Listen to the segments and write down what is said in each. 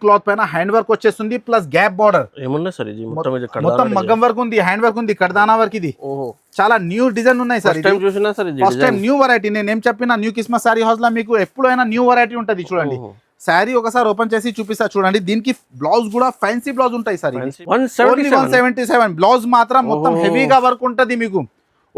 Cloth పైన hand work వచ్చేస్తుంది plus gap border ఏమున్నా సార్ ఇది మొత్తం మగ్గం వర్క్ ఉంది, హ్యాండ్ వర్క్ ఉంది, కడ్దానా వర్క్ ఇది. చాలా న్యూ డిజైన్ ఉన్నాయి sir. First time new variety. నేను ఏం చెప్పిన న్యూ క్రిస్మస్ సారీ హౌస్ లో మీకు ఎప్పుడైనా న్యూ వెరైటీ ఉంటది. చూడండి శారీ ఒకసారి ఓపెన్ చేసి చూపిస్తా చూడండి. దీనికి బ్లౌజ్ కూడా ఫ్యాన్సీ బ్లౌజ్ ఉంటాయి సార్. 177 బ్లౌజ్ మాత్రం మొత్తం హెవీగా వర్క్ ఉంటది మీకు.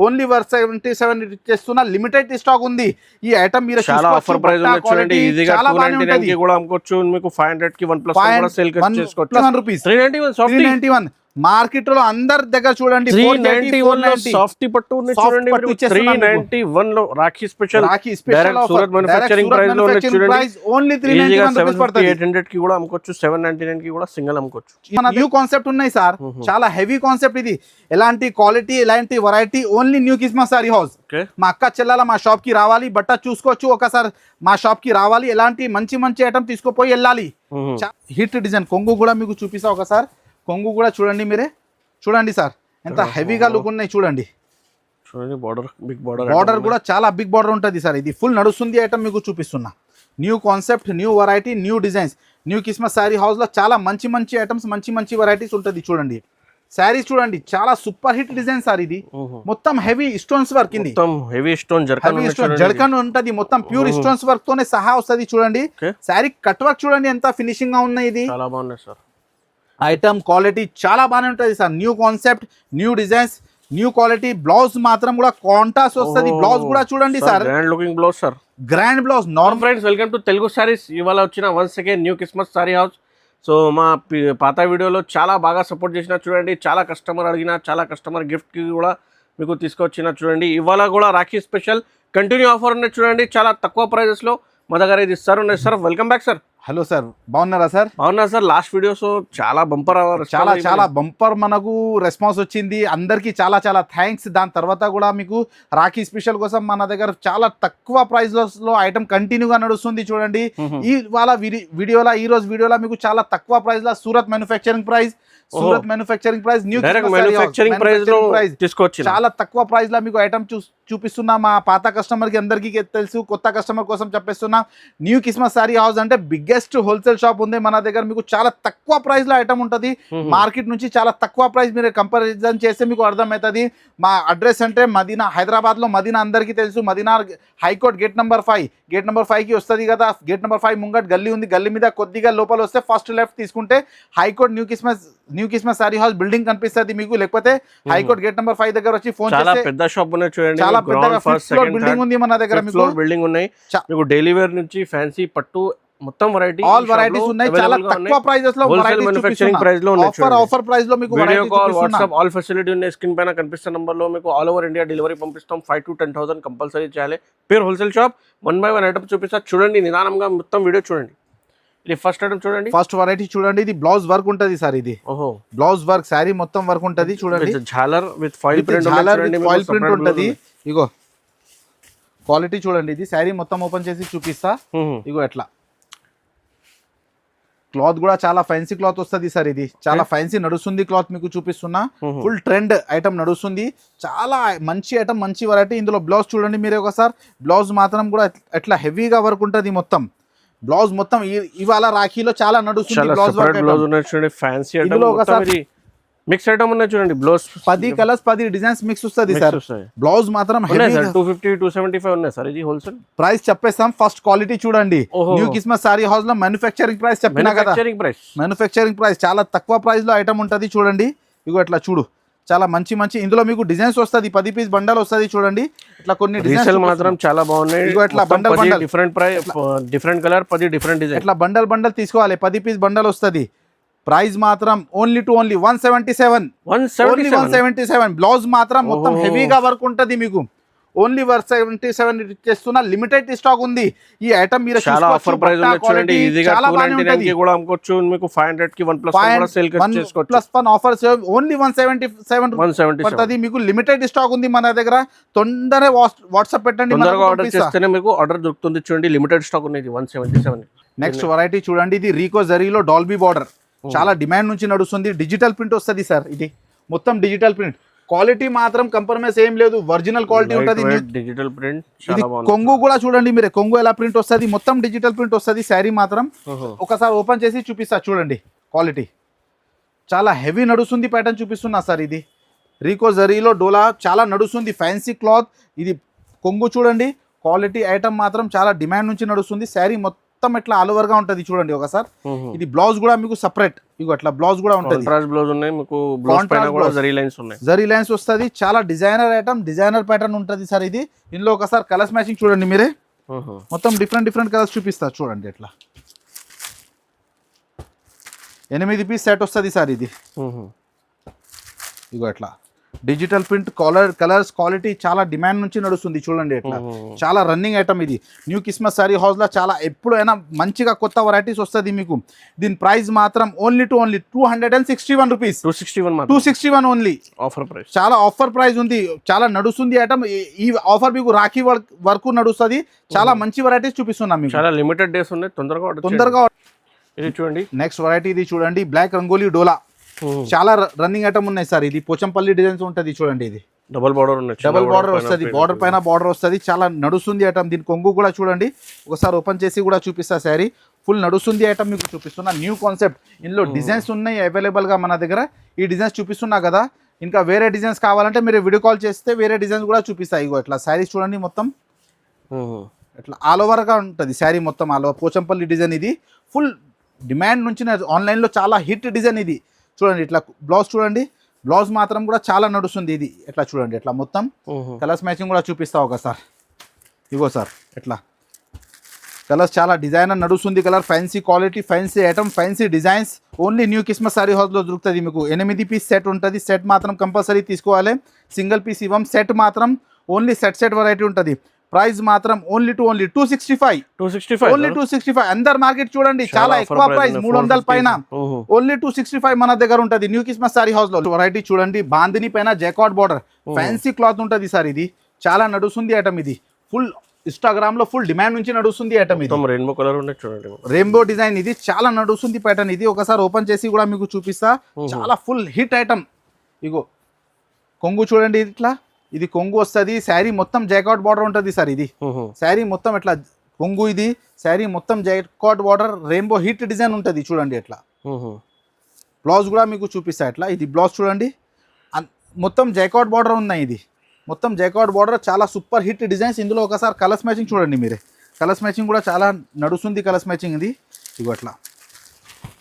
ఓన్లీ 177 చేస్తున్నా, లిమిటెడ్ స్టాక్ ఉంది ఈ ఐటమ్. మీరు చాలా ఆఫర్ ప్రైస్ ఉంది చూడండి. ఈజీగా 299 కి కూడా అమ్ముకోవచ్చు. మీకు 500 కి 1 ప్లస్ కూడా సేల్ చేసుకోవచ్చు. 391 మార్కెట్ లో అందరి దగ్గర చూడండి 391 లో సాఫ్ట్ పట్టు ఉంది చూడండి. 391 లో Rakhi special direct Surat manufacturing price లో ఉంది చూడండి. ఓన్లీ 391 రూపీస్ పడుతుంది. 800 కి కూడా అమ్ముకోవచ్చు, 799 కి కూడా సింగిల్ అమ్ముకోవచ్చు. మన న్యూ కాన్సెప్ట్ ఉన్నాయి సార్, చాలా హెవీ కాన్సెప్ట్ ఇది. ఎలాంటి క్వాలిటీ, ఎలాంటి variety, only new Christmas sari house. మా అక్క చెల్లెల మా షాప్ కి రావాలి, బట్ట చూసుకోవచ్చు. ఒకసారి మా షాప్ కి రావాలి, ఎలాంటి మంచి మంచి ఐటమ్ తీసుకుపోయి వెళ్ళాలి. హిట్ డిజైన్ కొంగు కూడా మీకు చూపిస్తా ఒకసారి. కొంగు కూడా చూడండి, మీరే చూడండి సార్ ఎంత హెవీగా లుక్ ఉన్నాయి చూడండి. బార్డర్ కూడా చాలా బిగ్ బార్డర్ ఉంటుంది సార్. ఇది ఫుల్ నడుస్తుంది ఐటమ్ మీకు చూపిస్తున్నా. New concept, new variety, new designs. New Christmas sari house లో చాలా మంచి మంచి ఐటమ్స్, మంచి మంచి వెరైటీస్ ఉంటుంది చూడండి. శారీస్ చూడండి, చాలా సూపర్ హిట్ డిజైన్ సార్. ఇది మొత్తం heavy stones work, heavy stone zircon ఉంటది. మొత్తం ప్యూర్ స్టోన్స్ వర్క్ తోనే సహా వస్తుంది చూడండి. శారీ కట్ వర్క్ చూడండి ఎంత ఫినిషింగ్ గా ఉన్నాయి. ఇది చాలా బాగున్నాయి సార్. ఐటమ్ క్వాలిటీ చాలా బాగానే ఉంటుంది sir. New concept, new designs, new quality. Blouse మాత్రం కూడా కాంట్రాస్ట్ వస్తుంది. బ్లౌజ్ కూడా చూడండి sir, grand looking blouse sir, grand blouse. Normal friends, welcome to Telugu saris. ఇవాళ వచ్చిన once again new Christmas sari house. So మా పాత వీడియోలో చాలా బాగా సపోర్ట్ చేసిన చూడండి. చాలా కస్టమర్ అడిగిన, చాలా కస్టమర్ గిఫ్ట్కి కూడా మీకు తీసుకొచ్చిన చూడండి. ఇవాళ కూడా రాఖీ స్పెషల్ కంటిన్యూ ఆఫర్ ఉన్నాయి చూడండి. చాలా తక్కువ ప్రైజెస్లో మా దగ్గర ఇది ఇస్తారు ఉన్నాయి sir. Welcome back sir. Hello sir, బాగున్నారా సార్? బాగున్నారు సార్. లాస్ట్ వీడియోస్ చాలా బంపర్, చాలా బంపర్ మనకు రెస్పాన్స్ వచ్చింది. అందరికీ చాలా చాలా థ్యాంక్స్. దాని తర్వాత కూడా మీకు రాఖీ స్పెషల్ కోసం మన దగ్గర చాలా తక్కువ ప్రైస్ లో ఐటమ్ కంటిన్యూగా నడుస్తుంది చూడండి. ఇవాళ వీడియోలో, ఈ రోజు వీడియోలో మీకు చాలా తక్కువ ప్రైస్ లో Surat manufacturing price, new manufacturing price తీసుకోవచ్చు. చాలా తక్కువ ప్రైస్ లో మీకు ఐటమ్ చూపిస్తున్నా. మా పాత కస్టమర్ కి అందరికీ తెలుసు, కొత్త కస్టమర్ కోసం చెప్పేస్తున్నా. న్యూ క్రిస్మస్ సారీ హౌస్ అంటే బిగ్గెస్ట్ హోల్సేల్ షాప్ ఉంది మన దగ్గర. మీకు చాలా తక్కువ ప్రైస్ లో ఐటమ్ ఉంటుంది. మార్కెట్ నుంచి చాలా తక్కువ ప్రైస్ మీరు కంపారిజన్ చేస్తే మీకు అర్థమవుతుంది. మా అడ్రస్ అంటే మదీనా, హైదరాబాద్ లో మదీనా అందరికీ తెలుసు. మదీనా హైకోర్ట్ గేట్ నెంబర్ 5 కి వస్తుంది కదా. గేట్ నెంబర్ 5 ముంగట్ గల్లీ ఉంది. గల్లీ మీద కొద్దిగా లోపల వస్తే ఫస్ట్ లెఫ్ట్ తీసుకుంటే high court new Christmas sari house building కనిపిస్తుంది మీకు. లేకపోతే హైకోర్ట్ గేట్ నెంబర్ 5 దగ్గర వచ్చి ఫోన్ చేస్తే పెద్ద షాప్ ఉన్నాయి చూడండి. చాలా పెద్ద బిల్డింగ్ ఉంది మన దగ్గర. మీకు బిల్డింగ్ ఉన్నాయి. మీకు డైలీ వేర్ నుంచి ఫ్యాన్సీ పట్టు మొత్తం వెరైటీ, ఆల్ వెరైటీస్ ఉన్నాయి. చాలా తక్కువ ప్రైజెస్ లో మ్యానుఫ్యాక్చరింగ్ ప్రైస్ లో ఆఫర్ ప్రైస్ లో మీకు video call, WhatsApp all facility ఉన్నాయి. స్క్రీన్ పైన కనిపిస్తున్న నంబర్ లో మీకు ఆల్ ఓవర్ ఇండియా డెలివరీ పంపిస్తాం. 5 to 10,000 కంపల్సరీ చేయాలి. పేరు హోల్సేల్ షాప్. 1 by 1 ఐటమ్ చూపిస్తా చూడండి. నిదానంగా మొత్తం వీడియో చూడండి. ఇది ఫస్ట్ ఐటమ్ చూడండి, ఫస్ట్ వెరైటీ చూడండి. ఇది బ్లౌజ్ వర్క్ ఉంటది సార్. ఇది బ్లౌజ్ వర్క్, శారీ మొత్తం వర్క్ ఉంటది చూడండి. ఝాలర్ విత్ ఫాయిల్ ప్రింట్ ఉంటది. ఇగో క్వాలిటీ చూడండి. ఇది శారీ మొత్తం ఓపెన్ చేసి చూపిస్తా. ఇగో ఎట్లా క్లాత్ కూడా చాలా ఫ్యాన్సీ క్లాత్ వస్తుంది సార్. ఇది చాలా ఫ్యాన్సీ నడుస్తుంది క్లాత్ మీకు చూపిస్తున్నా. ఫుల్ ట్రెండ్ ఐటమ్ నడుస్తుంది. చాలా మంచి ఐటమ్, మంచి వెరైటీ. ఇందులో బ్లౌజ్ చూడండి మీరే ఒకసారి. బ్లౌజ్ మాత్రం కూడా ఎట్లా హెవీగా వర్క్ ఉంటుంది మొత్తం. బ్లౌజ్ మొత్తం ఇవాళ రాఖీలో చాలా నడుస్తుంది. మిక్స్ ఐటమ్ ఉన్నాయి చూడండి. బ్లౌజ్ 10 కలర్స్ 10 డిజైన్స్ మిక్స్ వస్తుంది సార్. బ్లౌజ్ మాత్రం 250 275 ఉన్నాయి సార్. ఇది హోల్సేల్ ప్రైస్ చెప్పేస్తాం. ఫస్ట్ క్వాలిటీ చూడండి. న్యూ క్రిస్మస్ సారీ హౌస్ లో మ్యానుఫ్యాక్చరింగ్ ప్రైస్ చెప్పినా కదా. మ్యానుఫ్యాక్చరింగ్ ప్రైస్ చాలా తక్కువ ప్రైస్ లో ఐటమ్ ఉంటుంది చూడండి. ఇగో ఎట్లా చూడు, చాలా మంచి మంచి. ఇందులో మీకు డిజైన్స్ వస్తుంది. 10 పీస్ బండల్ వస్తుంది చూడండి. ఇట్లా కొన్ని డిజైన్స్ మాత్రం చాలా బాగున్నాయి. ఇగో ఎట్లా bundle different price, different colour, 10 different design. ఇట్లా బండల్ తీసుకోవాలి. 10 పీస్ బండల్ వస్తుంది. ప్రైస్ మాత్రం ఓన్లీ 177. బ్లౌజ్ మాత్రం మొత్తం హెవీగా వర్క్ ఉంటుంది మీకు. ఓన్లీ 177 చేస్తున్నా, లిమిటెడ్ స్టాక్ ఉంది ఈ ఐటమ్. మీరు చాలా ఆఫర్ ప్రైస్ ఉంది చూడండి. ఈజీగా 299 కి కూడా అమ్ముకోవచ్చు. మీకు 500 కి 1 ప్లస్ కూడా సేల్ చేసుకోవచ్చు. ప్లస్ 1 ఆఫర్ ఓన్లీ 177 పడుతుంది మీకు. లిమిటెడ్ స్టాక్ ఉంది మన దగ్గర. తొందరగా వాట్సాప్ పెట్టండి. తొందరగా ఆర్డర్ చేస్తేనే మీకు ఆర్డర్ దొరుకుతుంది చూడండి. లిమిటెడ్ స్టాక్ ఉంది 177. నెక్స్ట్ వెరైటీ చూడండి. ఇది రీకో జరీలో డాల్బీ బార్డర్. చాలా డిమాండ్ నుంచి నడుస్తుంది. డిజిటల్ ప్రింట్ వస్తుంది సార్. ఇది మొత్తం డిజిటల్ ప్రింట్. క్వాలిటీ మాత్రం కంప్రమైజ్ ఏం లేదు, ఒరిజినల్ క్వాలిటీ ఉంటుంది. డిజిటల్ ప్రింట్ ఇది చాలా బాగుంది. కొంగు కూడా చూడండి మీరు, కొంగు ఎలా ప్రింట్ వస్తుంది, మొత్తం డిజిటల్ ప్రింట్ వస్తుంది. శారీ మాత్రం ఒకసారి ఓపెన్ చేసి చూపిస్తా చూడండి. క్వాలిటీ చాలా హెవీ నడుస్తుంది. ప్యాటర్న్ చూపిస్తున్నా సార్. ఇది రీకో జరీలో డోలా చాలా నడుస్తుంది, ఫ్యాన్సీ క్లాత్. ఇది కొంగు చూడండి, క్వాలిటీ ఐటమ్ మాత్రం చాలా డిమాండ్ నుంచి నడుస్తుంది. శారీ మొత్తం ఇట్లా ఆల్ ఓవర్ గా ఉంటుంది చూడండి ఒకసారి. ఇది బ్లౌజ్ కూడా మీకు సపరేట్, ఇగో అట్లా బ్లౌజ్ కూడా ఉంటుంది. కాంట్రాస్ట్ బ్లౌజ్ ఉన్నాయి మీకు, బ్లౌజ్ పైన కూడా జరీ లైన్స్ ఉన్నాయి, జరీ లైన్స్ వస్తుంది. చాలా డిజైనర్ ఐటమ్, డిజైనర్ ప్యాటర్న్ ఉంటుంది సార్ ఇది. ఇందులో ఒకసారి కలర్స్ మ్యాచింగ్ చూడండి మీరే, మొత్తం డిఫరెంట్ కలర్స్ చూపిస్తా చూడండి. ఎట్లా 8 పీస్ సెట్ వస్తుంది సార్ ఇది. ఇగో ఎట్లా డిజిటల్ ప్రింట్ కలర్స్ క్వాలిటీ చాలా డిమాండ్ నుంచి నడుస్తుంది చూడండి. ఎట్లా చాలా రన్నింగ్ ఐటమ్ ఇది. న్యూ క్రిస్మస్ సారీ హౌస్ లో చాలా ఎప్పుడైనా మంచిగా కొత్త వెరైటీస్ వస్తుంది మీకు. దీని ప్రైస్ మాత్రం only 261 rupees, 261 only offer price. చాలా ఆఫర్ ప్రైస్ ఉంది, చాలా నడుస్తుంది ఐటమ్. ఈ ఆఫర్ మీకు రాఖీ వరకు నడుస్తుంది. చాలా మంచి వెరైటీస్ చూపిస్తున్నాం మీకు, చాలా లిమిటెడ్ డేస్ ఉన్నాయి, తొందరగా. ఇది చూడండి నెక్స్ట్ వెరైటీ ఇది చూడండి, బ్లాక్ రంగోలీ డోలా. చాలా రన్నింగ్ ఐటమ్ ఉన్నాయి సార్. ఇది పోచంపల్లి డిజైన్స్ ఉంటుంది చూడండి. ఇది డబుల్ బార్డర్ ఉన్నాయి, డబుల్ బార్డర్ వస్తుంది, బార్డర్ పైన బార్డర్ వస్తుంది. చాలా నడుస్తుంది ఐటమ్. దీని కొంగు కూడా చూడండి, ఒకసారి ఓపెన్ చేసి కూడా చూపిస్తా. శారీ ఫుల్ నడుస్తుంది ఐటమ్ మీకు చూపిస్తున్నా. న్యూ కాన్సెప్ట్, ఇందులో డిజైన్స్ ఉన్నాయి అవైలబుల్గా మన దగ్గర. ఈ డిజైన్స్ చూపిస్తున్నా కదా, ఇంకా వేరే డిజైన్స్ కావాలంటే మీరు వీడియో కాల్ చేస్తే వేరే డిజైన్స్ కూడా చూపిస్తాయి. ఇగో ఇట్లా శారీస్ చూడండి, మొత్తం ఇట్లా ఆల్ ఓవర్గా ఉంటుంది శారీ మొత్తం. All over Pochampally design. ఇది ఫుల్ డిమాండ్ నుంచి ఆన్లైన్లో చాలా హిట్ డిజైన్ ఇది చూడండి. ఇట్లా బ్లౌజ్ చూడండి, బ్లౌజ్ మాత్రం కూడా చాలా నడుస్తుంది. ఇది ఎట్లా చూడండి, ఎట్లా మొత్తం కలర్స్ మ్యాచింగ్ కూడా చూపిస్తా ఒకసారి. ఇగో సార్ ఎట్లా కలర్స్ చాలా డిజైనర్ నడుస్తుంది. Colour fancy quality, fancy item, fancy designs. Only new Christmas sorry హౌస్లో దొరుకుతుంది మీకు. 8 పీస్ సెట్ ఉంటుంది. సెట్ మాత్రం కంపల్సరీ తీసుకోవాలి, సింగిల్ పీస్ ఇవ్వం. సెట్ మాత్రం ఓన్లీ సెట్ వెరైటీ ఉంటుంది. ప్రైస్ మాత్రం ఓన్లీ 265, ఓన్లీ 265. అందరు మార్కెట్ చూడండి చాలా ఎక్కువ ప్రైస్, 300 పైన. ఓన్లీ 265 మన దగ్గర ఉంటుంది న్యూ క్రిస్మస్ సారీ హౌస్ లో. వెరైటీ చూడండి, బాందిని పైన జాకాట్ బార్డర్, ఫ్యాన్సీ క్లాత్ ఉంటుంది సార్. ఇది చాలా నడుస్తుంది ఐటమ్. ఇది ఫుల్ ఇన్స్టాగ్రామ్ లో ఫుల్ డిమాండ్ నుంచి నడుస్తుంది ఐటమ్. ఇది రెయిన్బో కలర్ ఉన్నాయి చూడండి, రెయిన్బో డిజైన్. ఇది చాలా నడుస్తుంది ప్యాటర్న్. ఇది ఒకసారి ఓపెన్ చేసి కూడా మీకు చూపిస్తా. చాలా ఫుల్ హిట్ ఐటమ్. ఇగో కొంగు చూడండి ఇట్లా, ఇది కొంగు వస్తుంది. శారీ మొత్తం జాకాట్ బార్డర్ ఉంటుంది సార్. ఇది శారీ మొత్తం ఇట్లా కొంగు, ఇది శారీ మొత్తం జాకాట్ బార్డర్, రెయిన్బో హిట్ డిజైన్ ఉంటుంది చూడండి. ఎట్లా బ్లౌజ్ కూడా మీకు చూపిస్తా. ఎట్లా ఇది బ్లౌజ్ చూడండి, మొత్తం జాకాట్ బార్డర్ ఉన్నాయి. ఇది మొత్తం జాకాట్ బార్డర్, చాలా సూపర్ హిట్ డిజైన్స్. ఇందులో ఒకసారి కలర్స్ మ్యాచింగ్ చూడండి మీరే. కలర్స్ మ్యాచింగ్ కూడా చాలా నడుస్తుంది కలర్స్ మ్యాచింగ్. ఇది ఇగో అట్లా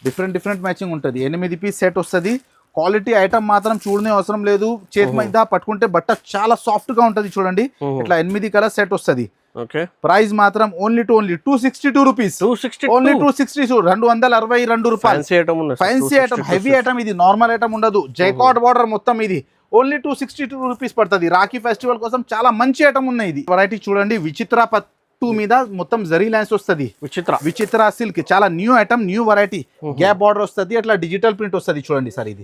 డిఫరెంట్ మ్యాచింగ్ ఉంటుంది. 8 పీస్ సెట్ వస్తుంది. క్వాలిటీ ఐటమ్ మాత్రం చూడనే అవసరం లేదు, చేతి మీద పట్టుకుంటే బట్ట చాలా సాఫ్ట్ గా ఉంటుంది చూడండి. ఇట్లా 8 కలర్ సెట్ వస్తుంది. ప్రైస్ మాత్రం ఓన్లీ 262 రూపీస్, ఓన్లీ 262, 262 రూపాయలు. Fancy item, heavy item. ఇది నార్మల్ ఐటమ్ ఉండదు. జాకాట్ బార్డర్ మొత్తం. ఇది ఓన్లీ 262 రూపీస్ పడుతుంది. రాఖీ ఫెస్టివల్ కోసం చాలా మంచి ఐటమ్ ఉన్నాయి. ఇది వెరైటీ చూడండి, విచిత్ర పట్టు మీద మొత్తం జరీ లైన్స్ వస్తుంది. విచిత్ర సిల్క్, చాలా new item, new variety. Gap border వస్తుంది, అట్లా డిజిటల్ ప్రింట్ వస్తుంది చూడండి సార్. ఇది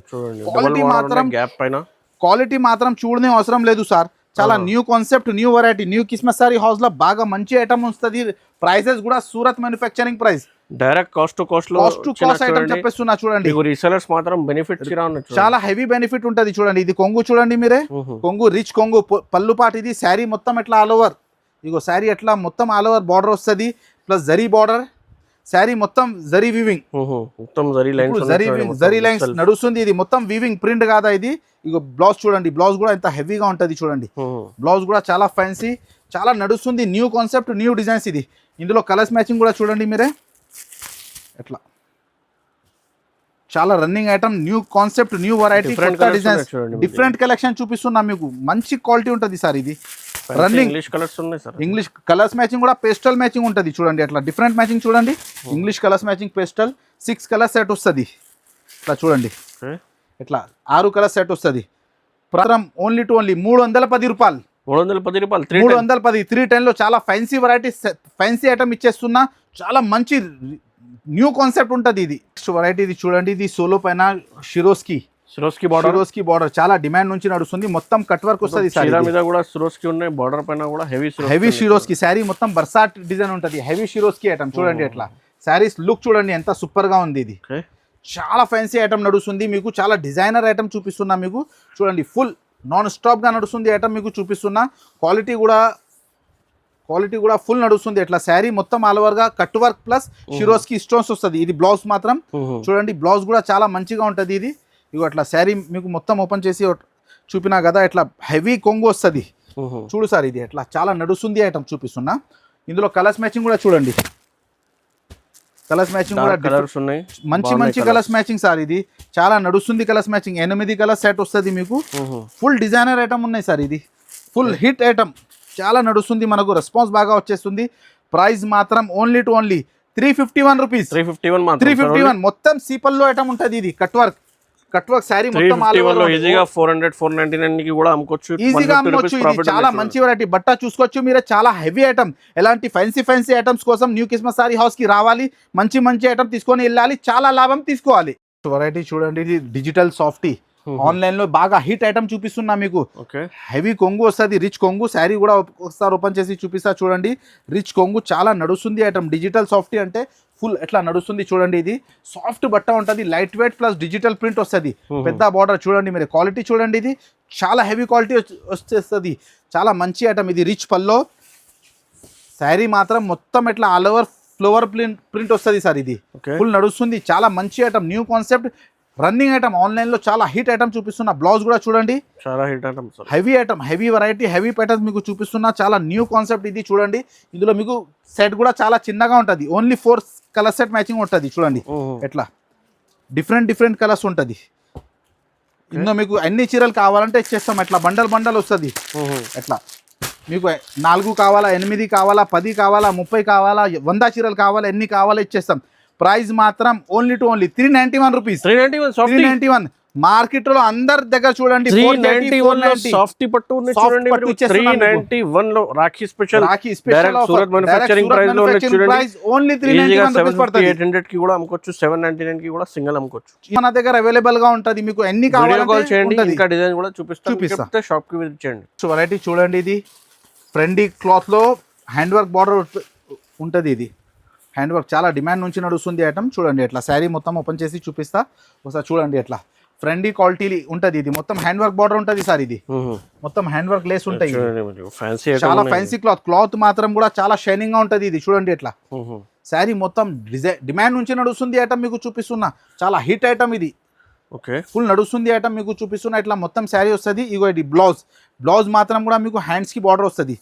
క్వాలిటీ మాత్రం చూడనే అవసరం లేదు సార్. చాలా new concept, new variety. New Christmas sari house లో బాగా మంచి ఐటమ్ వస్తుంది. ప్రైసెస్ కూడా Surat manufacturing price, direct cost to cost item చెప్పేస్తున్నా చూడండి. రీసెలర్స్ మాత్రం బెనిఫిట్ చాలా హెవీ బెనిఫిట్ ఉంటుంది చూడండి. ఇది కొంగు చూడండి మీరే, కొంగు రిచ్ కొంగు, పళ్ళు పాటు. ఇది శారీ మొత్తం ఎట్లా ఆల్ ఓవర్. ఇగో శారీ ఎట్లా మొత్తం ఆల్ ఓవర్ బార్డర్ వస్తుంది, ప్లస్ జరీ బార్డర్. శారీ మొత్తం జరీ వీవింగ్, జరీ లైన్స్ నడుస్తుంది. ఇది మొత్తం వీవింగ్ ప్రింట్ కాదా ఇది. ఇగో బ్లౌజ్ చూడండి, బ్లౌజ్ కూడా ఎంత హెవీగా ఉంటుంది చూడండి. బ్లౌజ్ కూడా చాలా ఫ్యాన్సీ, చాలా నడుస్తుంది. New concept, new designs. ఇది ఇందులో కలర్స్ మ్యాచింగ్ కూడా చూడండి మీరే. ఎట్లా చాలా running item, new concept, new variety, కొత్త డిజైన్స్, డిఫరెంట్ కలెక్షన్ చూపిస్తున్నా మీకు. మంచి క్వాలిటీ ఉంటుంది సార్. ఇది రన్నింగ్ ఇంగ్లీష్ కలర్స్ మ్యాచింగ్ కూడా పేస్టల్ మ్యాచింగ్ ఉంటుంది చూడండి. అట్లా డిఫరెంట్ మ్యాచింగ్ చూడండి. English colours matching pastel 6 colour set వస్తుంది. ఇట్లా చూడండి, ఇట్లా 6 కలర్ సెట్ వస్తుంది. ప్రథం ఓన్లీ 310 రూపాయలు, 310 310 లో చాలా ఫ్యాన్సీ వెరైటీ, ఫ్యాన్సీ ఐటమ్ ఇచ్చేస్తున్నా. చాలా మంచి న్యూ కాన్సెప్ట్ ఉంటుంది. ఇది వెరైటీ ఇది చూడండి. ఇది సోలో పైన షిరోస్కి బార్డర్, చాలా డిమాండ్ నుంచి నడుస్తుంది. మొత్తం కట్ వర్క్ వస్తుంది. బార్డర్ పైన కూడా హెవీ షిరోస్కి. శారీ మొత్తం బర్సాట్ డిజైన్ ఉంటుంది. హెవీ షిరోస్కి ఐటమ్ చూడండి. ఎట్లా శారీస్ లుక్ చూడండి ఎంత సూపర్ గా ఉంది. ఇది చాలా ఫ్యాన్సీ ఐటమ్ నడుస్తుంది మీకు. చాలా డిజైనర్ ఐటమ్ చూపిస్తున్నా మీకు చూడండి. ఫుల్ నాన్ స్టాప్గా నడుస్తుంది ఐటమ్ మీకు చూపిస్తున్నా. క్వాలిటీ కూడా ఫుల్ నడుస్తుంది. ఇట్లా శారీ మొత్తం ఆల్ ఓవర్గా కట్ వర్క్ ప్లస్ షిరోస్కి స్టోన్స్ వస్తుంది. ఇది బ్లౌజ్ మాత్రం చూడండి, బ్లౌజ్ కూడా చాలా మంచిగా ఉంటుంది. ఇది ఇగో అట్లా శారీ మీకు మొత్తం ఓపెన్ చేసి చూపినా కదా, ఇట్లా హెవీ కొంగు వస్తుంది. చూడు సార్, ఇది ఎట్లా చాలా నడుస్తుంది ఐటమ్ చూపిస్తున్నా. ఇందులో కలర్స్ మ్యాచింగ్ కూడా చూడండి, కలర్స్ మ్యాచింగ్ కూడా కలర్స్ ఉన్నాయి, మంచి కలర్స్ మ్యాచింగ్ సార్. ఇది చాలా నడుస్తుంది కలర్స్ మ్యాచింగ్. 8 కలర్ సెట్ వస్తుంది మీకు. ఫుల్ డిజైనర్ ఐటమ్ ఉన్నాయి సార్. ఇది ఫుల్ హిట్ ఐటమ్, చాలా నడుస్తుంది, మనకు రెస్పాన్స్ బాగా వచ్చేస్తుంది. ప్రైస్ మాత్రం ఓన్లీ 351 రూపీస్. 351 మొత్తం సీపల్లో ఐటమ్ ఉంటుంది. ఇది కట్ వర్క్ శారీ మొత్తం ఈజీగా 400-499 కి కూడా అమ్ముకోవచ్చు. ఈజీగా అమ్మొచ్చు. ఇది చాలా మంచి వెరైటీ బట్ట చూసుకోవచ్చు మీరు. చాలా హెవీ ఐటమ్, ఎలాంటి ఫ్యాన్సీ ఐటమ్స్ కోసం న్యూ కిస్మత్ సారీ హౌస్ కి రావాలి. మంచి ఐటమ్ తీసుకొని వెళ్ళాలి, చాలా లాభం తీసుకోవాలి. వెరైటీ చూడండి, ఇది డిజిటల్ సాఫ్టీ. ఆన్లైన్ లో బాగా హిట్ ఐటమ్ చూపిస్తున్నా మీకు. హెవీ కొంగు వస్తుంది, రిచ్ కొంగు. శారీ కూడా ఒకసారి ఓపెన్ చేసి చూపిస్తా చూడండి. రిచ్ కొంగు చాలా నడుస్తుంది ఐటమ్. డిజిటల్ సాఫ్టీ అంటే ఫుల్ ఎట్లా నడుస్తుంది చూడండి. ఇది సాఫ్ట్ బట్ట ఉంటుంది, light weight plus digital print వస్తుంది. పెద్ద బార్డర్ చూడండి మీరు. క్వాలిటీ చూడండి, ఇది చాలా హెవీ క్వాలిటీ వచ్చేస్తుంది. చాలా మంచి ఐటమ్. ఇది రిచ్ పల్లో. శారీ మాత్రం మొత్తం ఎట్లా ఆల్ ఓవర్ ఫ్లవర్ ప్రింట్ వస్తుంది సార్. ఇది ఫుల్ నడుస్తుంది, చాలా మంచి item. New concept, running item. Online లో చాలా హిట్ ఐటమ్ చూపిస్తున్నా. బ్లౌజ్ కూడా చూడండి, చాలా hit item, heavy item, heavy variety, heavy patterns మీకు చూపిస్తున్నా. చాలా న్యూ కాన్సెప్ట్ ఇది చూడండి. ఇందులో మీకు సెట్ కూడా చాలా చిన్నగా ఉంటుంది. ఓన్లీ 4 కలర్ సెట్ మ్యాచింగ్ ఉంటుంది చూడండి. ఎట్లా డిఫరెంట్ కలర్స్ ఉంటుంది. ఇందులో మీకు అన్ని చీరలు కావాలంటే ఇచ్చేస్తాం. ఎట్లా బండల్ వస్తుంది. ఎట్లా మీకు 4 కావాలా, 8 కావాలా, 10 కావాలా, 30 కావాలా, 100 చీరలు కావాలా, ఎన్ని కావాలా ఇచ్చేస్తాం. ప్రైస్ మాత్రం ఓన్లీ 391 రూపీస్. 391 మార్కెట్ లో అందరి దగ్గర చూడండి. 391 సాఫ్టీ పట్టు చూడండి. 391 లో Rakhi special Surat manufacturing price లో చూడండి. ఓన్లీ 391 రూపాయస్ పడుతుంది. 800 కి కూడా అమ్ముకోవచ్చు, 799 కి కూడా సింగిల్ అమ్ముకోవచ్చు. మన దగ్గర అవైలబుల్ గా ఉంటది. మీకు ఎన్ని కావాలి చేయండి, ఇంకా డిజైన్ కూడా చూపిస్తా. షాప్ కి విజిట్ చేయండి. వెరైటీ చూడండి, ఇది ఫ్రెండీ క్లాత్ లో హ్యాండ్ వర్క్ బార్డర్ ఉంటది. ఇది హ్యాండ్ వర్క్ చాలా డిమాండ్ నుంచి నడుస్తుంది ఐటమ్. చూడండి ఎట్లా శారీ మొత్తం ఓపెన్ చేసి చూపిస్తా ఒకసారి. చూడండి ఎట్లా ఫ్రెండీ క్వాలిటీ ఉంటుంది. ఇది మొత్తం హ్యాండ్ వర్క్ బార్డర్ ఉంటుంది సార్. ఇది మొత్తం హ్యాండ్ వర్క్ లేస్ ఉంటాయి. చాలా ఫ్యాన్సీ క్లాత్ మాత్రం కూడా చాలా షైనింగ్ గా ఉంటుంది. ఇది చూడండి ఎట్లా శారీ మొత్తం డిమాండ్ నుంచి నడుస్తుంది ఐటమ్ మీకు చూపిస్తున్నా. చాలా హిట్ ఐటమ్ ఇది. ఫుల్ నడుస్తుంది ఐటమ్ మీకు చూపిస్తున్నా. ఇట్లా మొత్తం శారీ వస్తుంది. ఇగో ఇది బ్లౌజ్ మాత్రం కూడా మీకు హ్యాండ్స్ కి బార్డర్ వస్తుంది.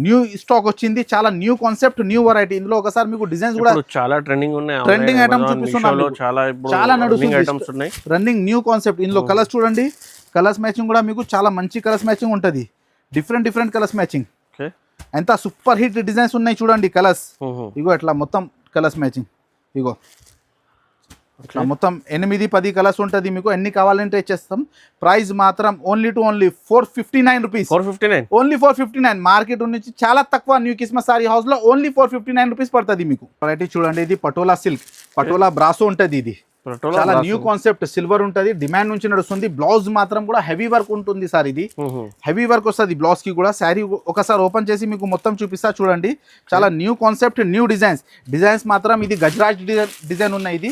న్యూ స్టాక్ వచ్చింది, చాలా న్యూ కాన్సెప్ట్, న్యూ వెరైటీ. ఇందులో ఒకసారి మీకు డిజైన్స్ కూడా చాలా ట్రెండింగ్ ఐటమ్ చూపిస్తున్నాను. చాలా నడుస్తుంది, రన్నింగ్ న్యూ కాన్సెప్ట్. ఇందులో కలర్స్ చూడండి, కలర్స్ మ్యాచింగ్ కూడా మీకు చాలా మంచి కలర్స్ మ్యాచింగ్ ఉంటుంది. Different colours matching. ఎంత సూపర్ హిట్ డిజైన్స్ ఉన్నాయి చూడండి. కలర్స్ ఇగో ఎట్లా మొత్తం కలర్స్ మ్యాచింగ్. ఇగో ఇట్లా మొత్తం 8-10 కలర్స్ ఉంటుంది. మీకు ఎన్ని కావాలంటే ఇచ్చేస్తాం. ప్రైస్ మాత్రం ఓన్లీ 459 రూపీస్. ఓన్లీ 459. మార్కెట్ నుంచి చాలా తక్కువ. న్యూ కిస్మత్ సారీ హౌస్ లో ఓన్లీ 459 రూపీస్ పడుతుంది మీకు. వెరైటీ చూడండి, ఇది పటోలా సిల్క్, పటోలా బ్రాసో ఉంటుంది. ఇది చాలా న్యూ కాన్సెప్ట్. సిల్వర్ ఉంటుంది, డిమాండ్ నుంచి నడుస్తుంది. బ్లౌజ్ మాత్రం కూడా హెవీ వర్క్ ఉంటుంది సార్. ఇది హెవీ వర్క్ వస్తుంది బ్లౌజ్ కి కూడా. శారీ ఒకసారి ఓపెన్ చేసి మీకు మొత్తం చూపిస్తా చూడండి. చాలా న్యూ కాన్సెప్ట్, న్యూ డిజైన్స్ మాత్రం. ఇది గజరాజ్ డిజైన్ ఉన్నాయి. ఇది